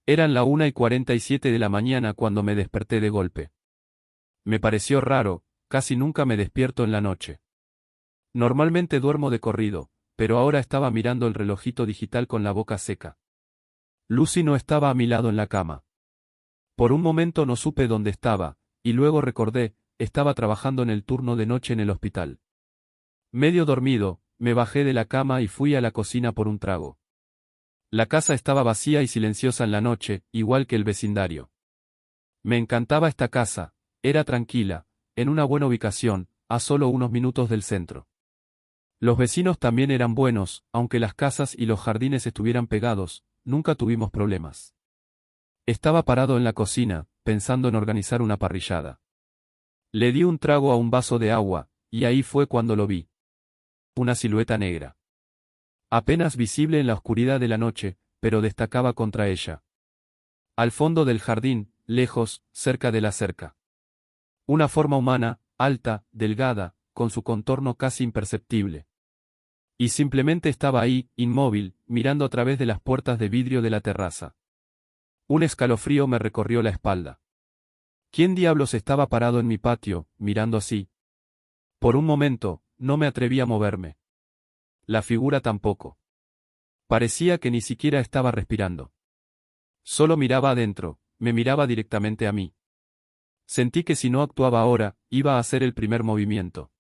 Eran la 1:47 de la mañana cuando me desperté de golpe. Me pareció raro, casi nunca me despierto en la noche. Normalmente duermo de corrido, pero ahora estaba mirando el relojito digital con la boca seca. Lucy no estaba a mi lado en la cama. Por un momento no supe dónde estaba, y luego recordé, estaba trabajando en el turno de noche en el hospital. Medio dormido, me bajé de la cama y fui a la cocina por un trago. La casa estaba vacía y silenciosa en la noche, igual que el vecindario. Me encantaba esta casa, era tranquila, en una buena ubicación, a solo unos minutos del centro. Los vecinos también eran buenos, aunque las casas y los jardines estuvieran pegados, nunca tuvimos problemas. Estaba parado en la cocina, pensando en organizar una parrillada. Le di un trago a un vaso de agua, y ahí fue cuando lo vi. Una silueta negra. Apenas visible en la oscuridad de la noche, pero destacaba contra ella. Al fondo del jardín, lejos, cerca de la cerca. Una forma humana, alta, delgada, con su contorno casi imperceptible. Y simplemente estaba ahí, inmóvil, mirando a través de las puertas de vidrio de la terraza. Un escalofrío me recorrió la espalda. ¿Quién diablos estaba parado en mi patio, mirando así? Por un momento, no me atreví a moverme. La figura tampoco. Parecía que ni siquiera estaba respirando. Solo miraba adentro, me miraba directamente a mí. Sentí que si no actuaba ahora, iba a hacer el primer movimiento.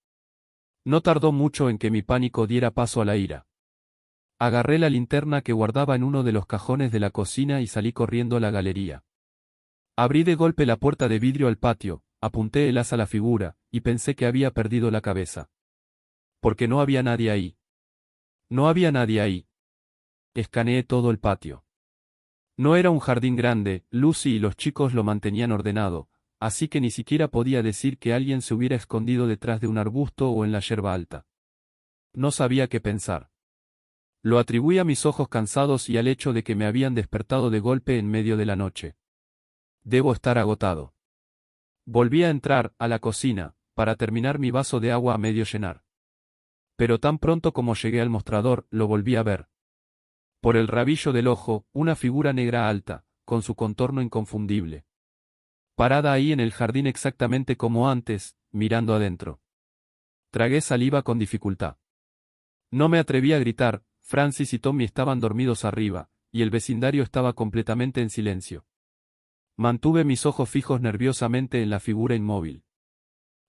No tardó mucho en que mi pánico diera paso a la ira. Agarré la linterna que guardaba en uno de los cajones de la cocina y salí corriendo a la galería. Abrí de golpe la puerta de vidrio al patio, apunté el haz a la figura, y pensé que había perdido la cabeza. Porque no había nadie ahí. No había nadie ahí. Escaneé todo el patio. No era un jardín grande, Lucy y los chicos lo mantenían ordenado, así que ni siquiera podía decir que alguien se hubiera escondido detrás de un arbusto o en la yerba alta. No sabía qué pensar. Lo atribuí a mis ojos cansados y al hecho de que me habían despertado de golpe en medio de la noche. Debo estar agotado. Volví a entrar, a la cocina, para terminar mi vaso de agua a medio llenar. Pero tan pronto como llegué al mostrador, lo volví a ver. Por el rabillo del ojo, una figura negra alta, con su contorno inconfundible. Parada ahí en el jardín exactamente como antes, mirando adentro. Tragué saliva con dificultad. No me atreví a gritar, Francis y Tommy estaban dormidos arriba, y el vecindario estaba completamente en silencio. Mantuve mis ojos fijos nerviosamente en la figura inmóvil.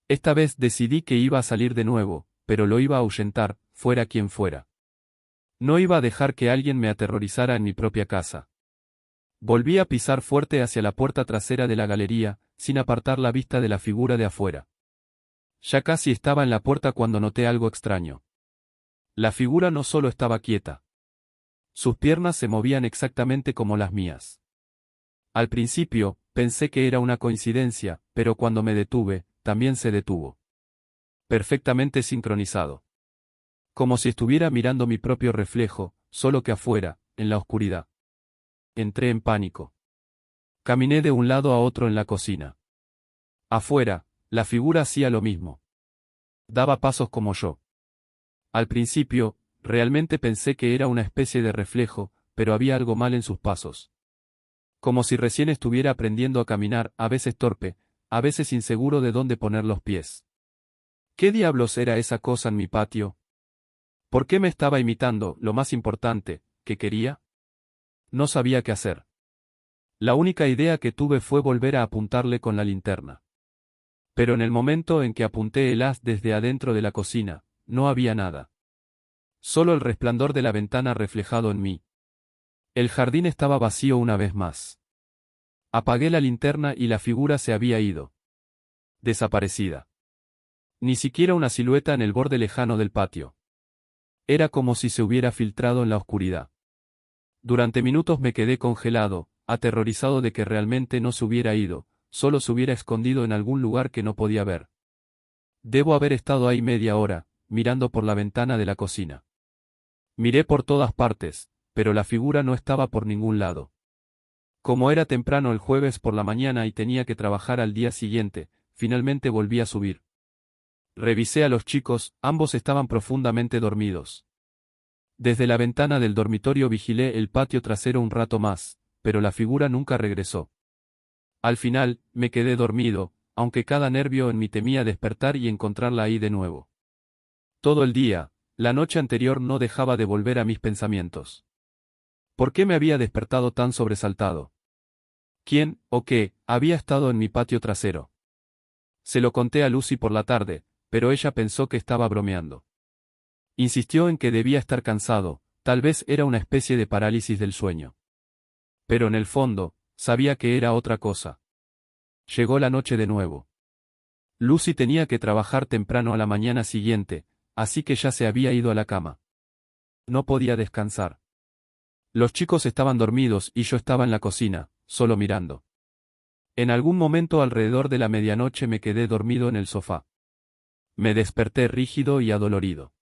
Esta vez decidí que iba a salir de nuevo, pero lo iba a ahuyentar, fuera quien fuera. No iba a dejar que alguien me aterrorizara en mi propia casa. Volví a pisar fuerte hacia la puerta trasera de la galería, sin apartar la vista de la figura de afuera. Ya casi estaba en la puerta cuando noté algo extraño. La figura no solo estaba quieta. Sus piernas se movían exactamente como las mías. Al principio, pensé que era una coincidencia, pero cuando me detuve, también se detuvo. Perfectamente sincronizado. Como si estuviera mirando mi propio reflejo, solo que afuera, en la oscuridad. Entré en pánico. Caminé de un lado a otro en la cocina. Afuera, la figura hacía lo mismo. Daba pasos como yo. Al principio, realmente pensé que era una especie de reflejo, pero había algo mal en sus pasos. Como si recién estuviera aprendiendo a caminar, a veces torpe, a veces inseguro de dónde poner los pies. ¿Qué diablos era esa cosa en mi patio? ¿Por qué me estaba imitando, lo más importante, que quería? No sabía qué hacer. La única idea que tuve fue volver a apuntarle con la linterna. Pero en el momento en que apunté el haz desde adentro de la cocina, no había nada. Solo el resplandor de la ventana reflejado en mí. El jardín estaba vacío una vez más. Apagué la linterna y la figura se había ido. Desaparecida. Ni siquiera una silueta en el borde lejano del patio. Era como si se hubiera filtrado en la oscuridad. Durante minutos me quedé congelado, aterrorizado de que realmente no se hubiera ido, solo se hubiera escondido en algún lugar que no podía ver. Debo haber estado ahí media hora, mirando por la ventana de la cocina. Miré por todas partes, pero la figura no estaba por ningún lado. Como era temprano el jueves por la mañana y tenía que trabajar al día siguiente, finalmente volví a subir. Revisé a los chicos, ambos estaban profundamente dormidos. Desde la ventana del dormitorio vigilé el patio trasero un rato más, pero la figura nunca regresó. Al final, me quedé dormido, aunque cada nervio en mí temía despertar y encontrarla ahí de nuevo. Todo el día, la noche anterior no dejaba de volver a mis pensamientos. ¿Por qué me había despertado tan sobresaltado? ¿Quién, o qué, había estado en mi patio trasero? Se lo conté a Lucy por la tarde, pero ella pensó que estaba bromeando. Insistió en que debía estar cansado, tal vez era una especie de parálisis del sueño. Pero en el fondo, sabía que era otra cosa. Llegó la noche de nuevo. Lucy tenía que trabajar temprano a la mañana siguiente, así que ya se había ido a la cama. No podía descansar. Los chicos estaban dormidos y yo estaba en la cocina, solo mirando. En algún momento alrededor de la medianoche me quedé dormido en el sofá. Me desperté rígido y adolorido.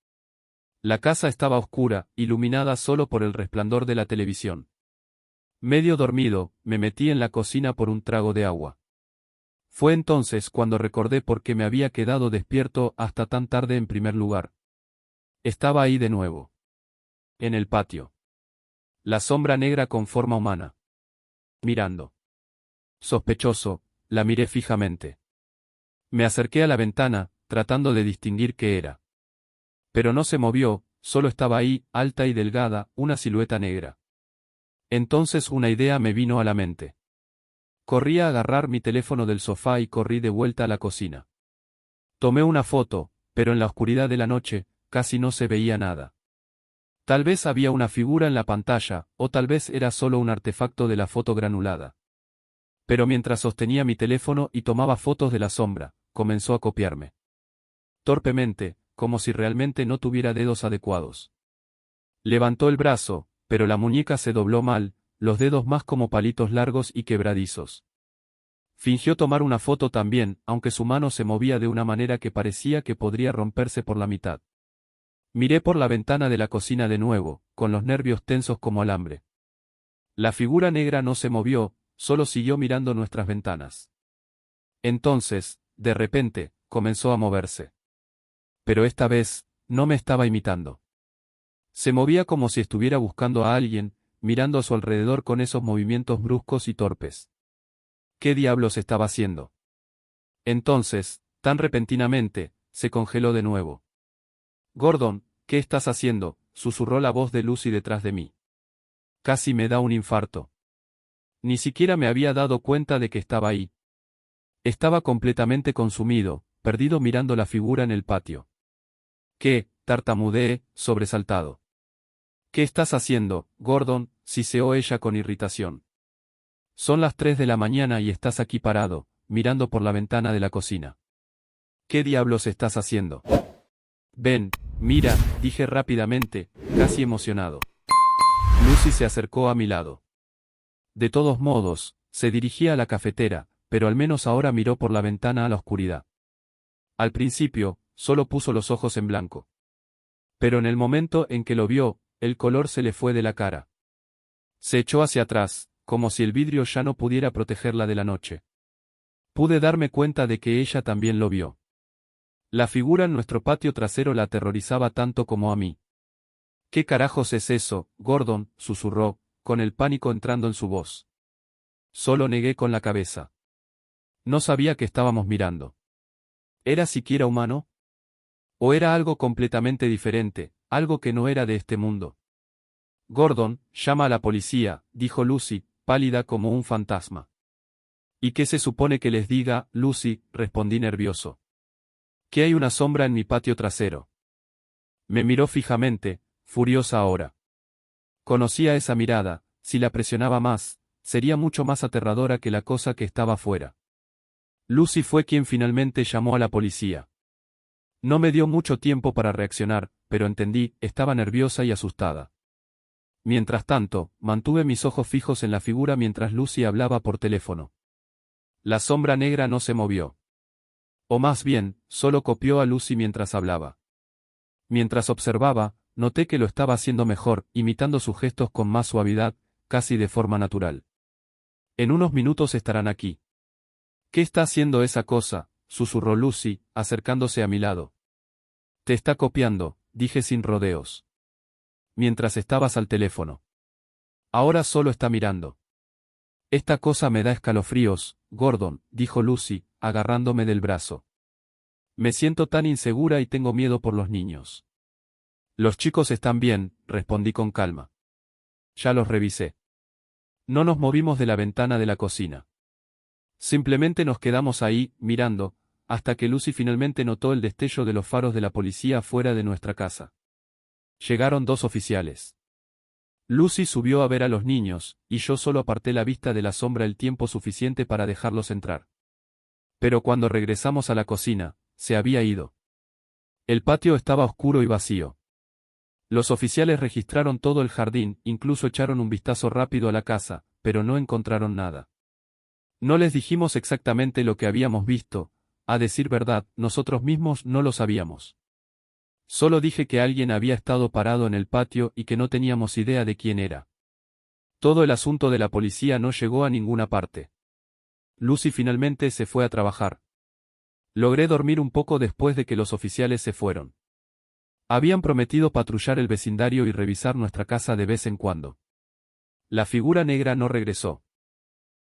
La casa estaba oscura, iluminada solo por el resplandor de la televisión. Medio dormido, me metí en la cocina por un trago de agua. Fue entonces cuando recordé por qué me había quedado despierto hasta tan tarde en primer lugar. Estaba ahí de nuevo. En el patio. La sombra negra con forma humana. Mirando. Sospechoso, la miré fijamente. Me acerqué a la ventana, tratando de distinguir qué era. Pero no se movió, solo estaba ahí, alta y delgada, una silueta negra. Entonces una idea me vino a la mente. Corrí a agarrar mi teléfono del sofá y corrí de vuelta a la cocina. Tomé una foto, pero en la oscuridad de la noche, casi no se veía nada. Tal vez había una figura en la pantalla, o tal vez era solo un artefacto de la foto granulada. Pero mientras sostenía mi teléfono y tomaba fotos de la sombra, comenzó a copiarme. Torpemente, como si realmente no tuviera dedos adecuados. Levantó el brazo, pero la muñeca se dobló mal, los dedos más como palitos largos y quebradizos. Fingió tomar una foto también, aunque su mano se movía de una manera que parecía que podría romperse por la mitad. Miré por la ventana de la cocina de nuevo, con los nervios tensos como alambre. La figura negra no se movió, solo siguió mirando nuestras ventanas. Entonces, de repente, comenzó a moverse. Pero esta vez, no me estaba imitando. Se movía como si estuviera buscando a alguien, mirando a su alrededor con esos movimientos bruscos y torpes. ¿Qué diablos estaba haciendo? Entonces, tan repentinamente, se congeló de nuevo. Gordon, ¿qué estás haciendo?, susurró la voz de Lucy detrás de mí. Casi me da un infarto. Ni siquiera me había dado cuenta de que estaba ahí. Estaba completamente consumido, perdido mirando la figura en el patio. ¿Qué?, tartamudeé, sobresaltado. ¿Qué estás haciendo, Gordon?, siseó ella con irritación. Son las 3 de la mañana y estás aquí parado, mirando por la ventana de la cocina. ¿Qué diablos estás haciendo? Ven, mira, dije rápidamente, casi emocionado. Lucy se acercó a mi lado. De todos modos, se dirigía a la cafetera, pero al menos ahora miró por la ventana a la oscuridad. Al principio, solo puso los ojos en blanco. Pero en el momento en que lo vio, el color se le fue de la cara. Se echó hacia atrás, como si el vidrio ya no pudiera protegerla de la noche. Pude darme cuenta de que ella también lo vio. La figura en nuestro patio trasero la aterrorizaba tanto como a mí. ¿Qué carajos es eso, Gordon?, susurró, con el pánico entrando en su voz. Solo negué con la cabeza. No sabía que estábamos mirando. ¿Era siquiera humano? ¿O era algo completamente diferente, algo que no era de este mundo? Gordon, llama a la policía, dijo Lucy, pálida como un fantasma. ¿Y qué se supone que les diga, Lucy?, respondí nervioso. Que hay una sombra en mi patio trasero. Me miró fijamente, furiosa ahora. Conocía esa mirada, si la presionaba más, sería mucho más aterradora que la cosa que estaba afuera. Lucy fue quien finalmente llamó a la policía. No me dio mucho tiempo para reaccionar, pero entendí, estaba nerviosa y asustada. Mientras tanto, mantuve mis ojos fijos en la figura mientras Lucy hablaba por teléfono. La sombra negra no se movió. O más bien, solo copió a Lucy mientras hablaba. Mientras observaba, noté que lo estaba haciendo mejor, imitando sus gestos con más suavidad, casi de forma natural. En unos minutos estarán aquí. ¿Qué está haciendo esa cosa?, susurró Lucy, acercándose a mi lado. Te está copiando, dije sin rodeos. Mientras estabas al teléfono. Ahora solo está mirando. Esta cosa me da escalofríos, Gordon, dijo Lucy, agarrándome del brazo. Me siento tan insegura y tengo miedo por los niños. Los chicos están bien, respondí con calma. Ya los revisé. No nos movimos de la ventana de la cocina. Simplemente nos quedamos ahí, mirando, hasta que Lucy finalmente notó el destello de los faros de la policía fuera de nuestra casa. Llegaron 2 oficiales. Lucy subió a ver a los niños, y yo solo aparté la vista de la sombra el tiempo suficiente para dejarlos entrar. Pero cuando regresamos a la cocina, se había ido. El patio estaba oscuro y vacío. Los oficiales registraron todo el jardín, incluso echaron un vistazo rápido a la casa, pero no encontraron nada. No les dijimos exactamente lo que habíamos visto, a decir verdad, nosotros mismos no lo sabíamos. Solo dije que alguien había estado parado en el patio y que no teníamos idea de quién era. Todo el asunto de la policía no llegó a ninguna parte. Lucy finalmente se fue a trabajar. Logré dormir un poco después de que los oficiales se fueron. Habían prometido patrullar el vecindario y revisar nuestra casa de vez en cuando. La figura negra no regresó.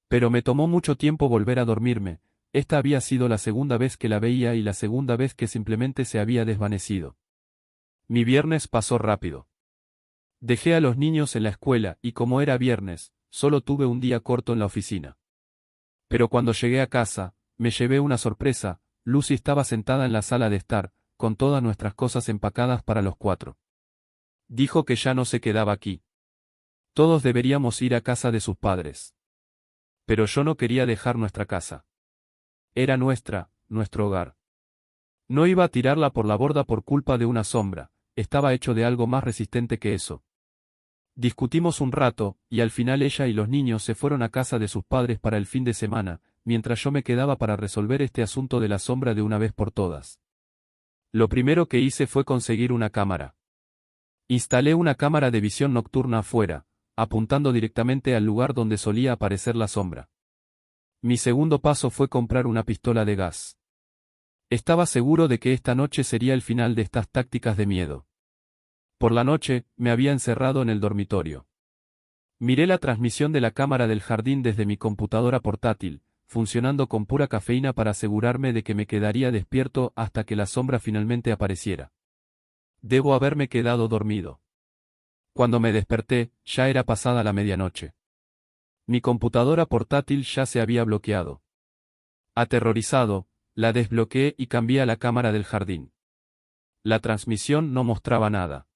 Pero me tomó mucho tiempo volver a dormirme, esta había sido la segunda vez que la veía y la segunda vez que simplemente se había desvanecido. Mi viernes pasó rápido. Dejé a los niños en la escuela y como era viernes, solo tuve un día corto en la oficina. Pero cuando llegué a casa, me llevé una sorpresa, Lucy estaba sentada en la sala de estar, con todas nuestras cosas empacadas para los 4. Dijo que ya no se quedaba aquí. Todos deberíamos ir a casa de sus padres. Pero yo no quería dejar nuestra casa. Era nuestro hogar. No iba a tirarla por la borda por culpa de una sombra, estaba hecho de algo más resistente que eso. Discutimos un rato, y al final ella y los niños se fueron a casa de sus padres para el fin de semana, mientras yo me quedaba para resolver este asunto de la sombra de una vez por todas. Lo primero que hice fue conseguir una cámara. Instalé una cámara de visión nocturna afuera, apuntando directamente al lugar donde solía aparecer la sombra. Mi segundo paso fue comprar una pistola de gas. Estaba seguro de que esta noche sería el final de estas tácticas de miedo. Por la noche, me había encerrado en el dormitorio. Miré la transmisión de la cámara del jardín desde mi computadora portátil, funcionando con pura cafeína para asegurarme de que me quedaría despierto hasta que la sombra finalmente apareciera. Debo haberme quedado dormido. Cuando me desperté, ya era pasada la medianoche. Mi computadora portátil ya se había bloqueado. Aterrorizado, la desbloqueé y cambié a la cámara del jardín. La transmisión no mostraba nada.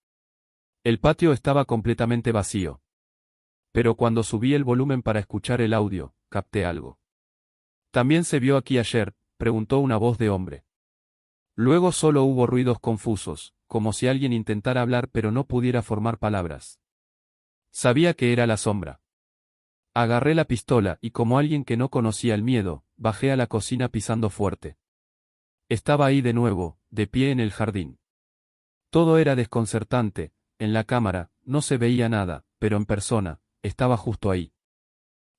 El patio estaba completamente vacío. Pero cuando subí el volumen para escuchar el audio, capté algo. ¿También se vio aquí ayer?, preguntó una voz de hombre. Luego solo hubo ruidos confusos, como si alguien intentara hablar pero no pudiera formar palabras. Sabía que era la sombra. Agarré la pistola y como alguien que no conocía el miedo, bajé a la cocina pisando fuerte. Estaba ahí de nuevo, de pie en el jardín. Todo era desconcertante, en la cámara, no se veía nada, pero en persona, estaba justo ahí.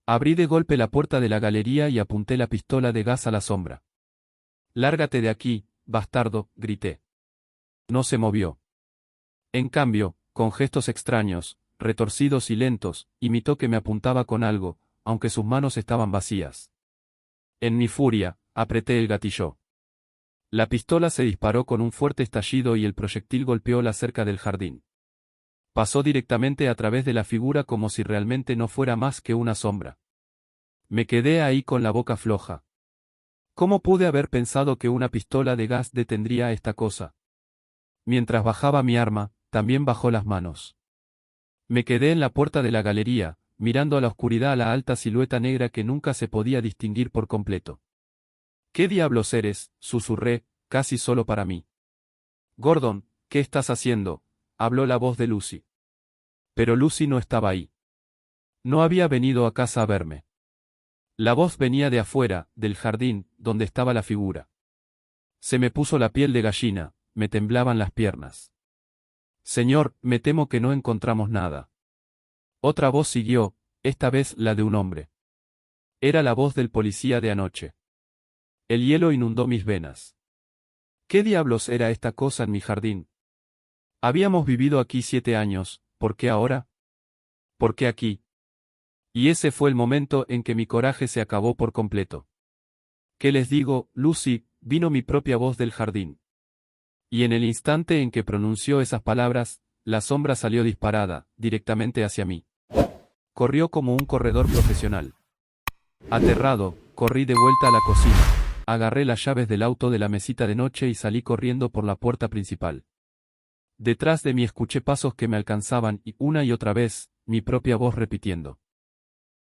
Abrí de golpe la puerta de la galería y apunté la pistola de gas a la sombra. «Lárgate de aquí, bastardo», grité. No se movió. En cambio, con gestos extraños, retorcidos y lentos, imitó que me apuntaba con algo, aunque sus manos estaban vacías. En mi furia, apreté el gatillo. La pistola se disparó con un fuerte estallido y el proyectil golpeó la cerca del jardín. Pasó directamente a través de la figura como si realmente no fuera más que una sombra. Me quedé ahí con la boca floja. ¿Cómo pude haber pensado que una pistola de gas detendría esta cosa? Mientras bajaba mi arma, también bajó las manos. Me quedé en la puerta de la galería, mirando a la oscuridad a la alta silueta negra que nunca se podía distinguir por completo. «¿Qué diablos eres?», susurré, casi solo para mí. «Gordon, ¿qué estás haciendo?», habló la voz de Lucy. Pero Lucy no estaba ahí. No había venido a casa a verme. La voz venía de afuera, del jardín, donde estaba la figura. Se me puso la piel de gallina, me temblaban las piernas. «Señor, me temo que no encontramos nada». Otra voz siguió, esta vez la de un hombre. Era la voz del policía de anoche. El hielo inundó mis venas. ¿Qué diablos era esta cosa en mi jardín? Habíamos vivido aquí 7 años, ¿por qué ahora? ¿Por qué aquí? Y ese fue el momento en que mi coraje se acabó por completo. ¿Qué les digo, Lucy? Vino mi propia voz del jardín. Y en el instante en que pronunció esas palabras, la sombra salió disparada, directamente hacia mí. Corrió como un corredor profesional. Aterrado, corrí de vuelta a la cocina, agarré las llaves del auto de la mesita de noche y salí corriendo por la puerta principal. Detrás de mí escuché pasos que me alcanzaban y una y otra vez, mi propia voz repitiendo.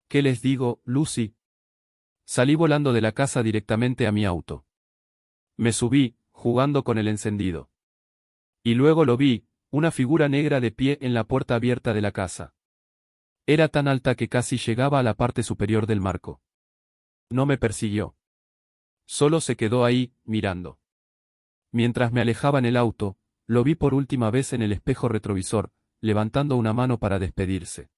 ¿Qué les digo, Lucy? Salí volando de la casa directamente a mi auto. Me subí, jugando con el encendido. Y luego lo vi, una figura negra de pie en la puerta abierta de la casa. Era tan alta que casi llegaba a la parte superior del marco. No me persiguió. Solo se quedó ahí, mirando. Mientras me alejaba en el auto, lo vi por última vez en el espejo retrovisor, levantando una mano para despedirse.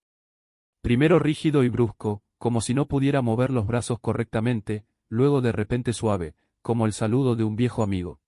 Primero rígido y brusco, como si no pudiera mover los brazos correctamente, luego de repente suave, como el saludo de un viejo amigo.